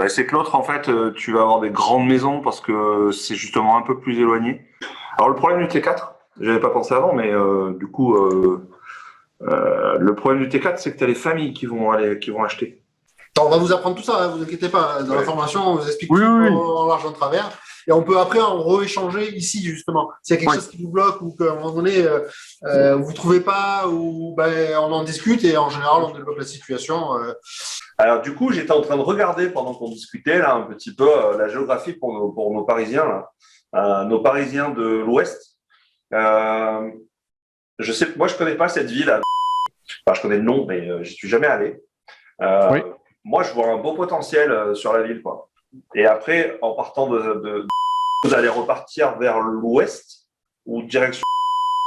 Bah, c'est que l'autre, en fait, tu vas avoir des grandes maisons parce que c'est justement un peu plus éloigné. Alors, le problème du T4, j'avais pas pensé avant, mais du coup, le problème du T4, c'est que tu as les familles qui vont acheter. On va vous apprendre tout ça, hein, vous inquiétez pas. Dans la Ouais. formation, on vous explique Oui, tout oui, oui. en large en travers. Et on peut après en rééchanger ici, justement. S'il y a quelque Oui. chose qui vous bloque ou qu'à un moment donné, vous ne trouvez pas, ou ben, on en discute et en général, on développe la situation. Alors, du coup, j'étais en train de regarder pendant qu'on discutait là un petit peu la géographie pour nos Parisiens là, nos Parisiens de l'Ouest. Je sais, moi, je connais pas cette ville. Enfin, je connais le nom, mais j'y suis jamais allé. Oui. Moi, je vois un beau potentiel sur la ville, quoi. Et après, en partant vous allez repartir vers l'Ouest ou direction,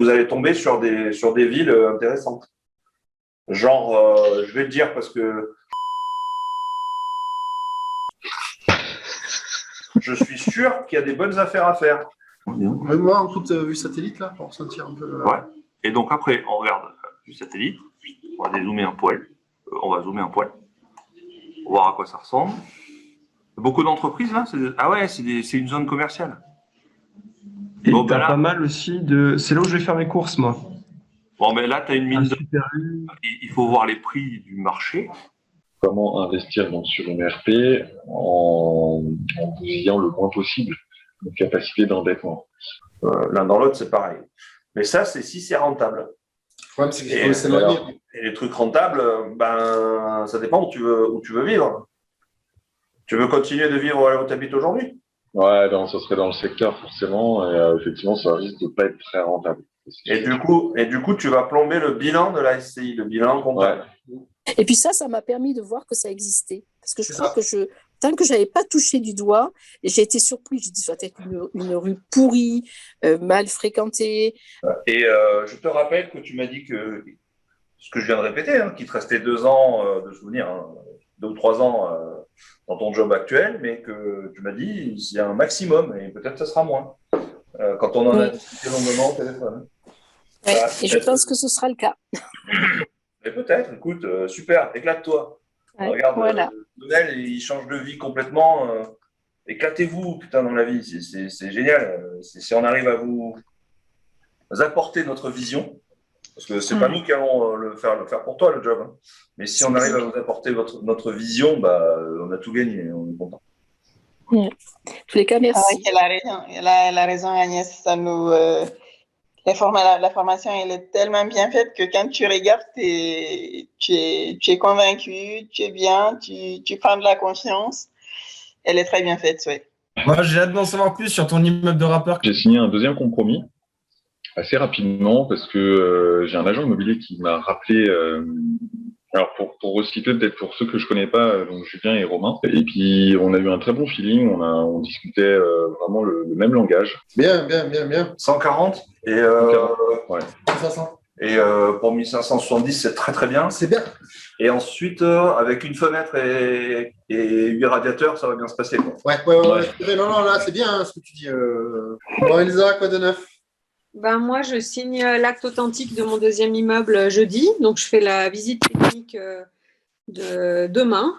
vous allez tomber sur des villes intéressantes. Genre, je vais le dire parce que je suis sûr qu'il y a des bonnes affaires à faire. Même moi, en toute vue satellite, là, pour sentir un peu. Ouais. Et donc après, on regarde du satellite, on va dézoomer un poil, on va zoomer un poil, on va voir à quoi ça ressemble. Beaucoup d'entreprises là, ah ouais, c'est une zone commerciale. Et Bon, t'as ben là, pas mal aussi de. C'est là où je vais faire mes courses, moi. bon, mais là, tu as une Un mine Super U. il faut voir les prix du marché. Comment investir donc sur une RP en bousillant le moins possible notre capacité d'endettement. L'un dans l'autre, c'est pareil. Mais ça, c'est si c'est rentable. Le problème, c'est qu'il Et, faut s'éloigner. et les trucs rentables, ben, ça dépend où tu veux vivre. Tu veux continuer de vivre là où tu habites aujourd'hui? Ouais, donc ce serait dans le secteur forcément, et effectivement, ça risque de pas être très rentable. Et du coup, tu vas plomber le bilan de la SCI, le bilan comptable. Ouais. Et puis ça m'a permis de voir que ça existait. Parce que je crois que tant que je n'avais pas touché du doigt, et j'ai été surpris, j'ai dit, ça doit être une rue pourrie, mal fréquentée. Et je te rappelle que tu m'as dit que, ce que je viens de répéter, hein, qu'il te restait 2 ans de souvenirs, hein, 2 ou 3 ans dans ton job actuel, mais que tu m'as dit, il y a un maximum, et peut-être que ça sera moins, quand on en a discuté longuement au téléphone. Ouais, et je pense que ce sera le cas. Mais peut-être, écoute, super, éclate-toi. Ouais, Regarde, voilà. Lionel, il change de vie complètement. Éclatez-vous, putain, dans la vie, c'est génial. Si on arrive à vous apporter notre vision, parce que c'est pas nous qui allons le faire pour toi, le job, hein. Mais si on arrive à vous apporter notre vision, bah, on a tout gagné, on est content. En tous les cas, merci. Ah ouais, elle a raison, Agnès. Ça nous, la formation, elle est tellement bien faite que quand tu regardes, tu es convaincu, tu es bien, tu prends de la confiance. Elle est très bien faite, oui. Moi, j'ai hâte d'en savoir plus sur ton immeuble de rappeur. J'ai signé un deuxième compromis assez rapidement parce que j'ai un agent immobilier qui m'a rappelé. Alors pour recycler peut-être pour ceux que je connais pas, donc Julien et Romain. Et puis on a eu un très bon feeling, on discutait vraiment le même langage. Bien. 140 et, Ouais. 500. et pour 1570, c'est très très bien. C'est bien. Et ensuite, avec une fenêtre et 8 radiateurs, ça va bien se passer, quoi. Ouais. Non, là, c'est bien hein, ce que tu dis. Bon, Elsa, quoi de neuf? Ben, moi, je signe l'acte authentique de mon deuxième immeuble jeudi. Donc, je fais la visite technique de demain.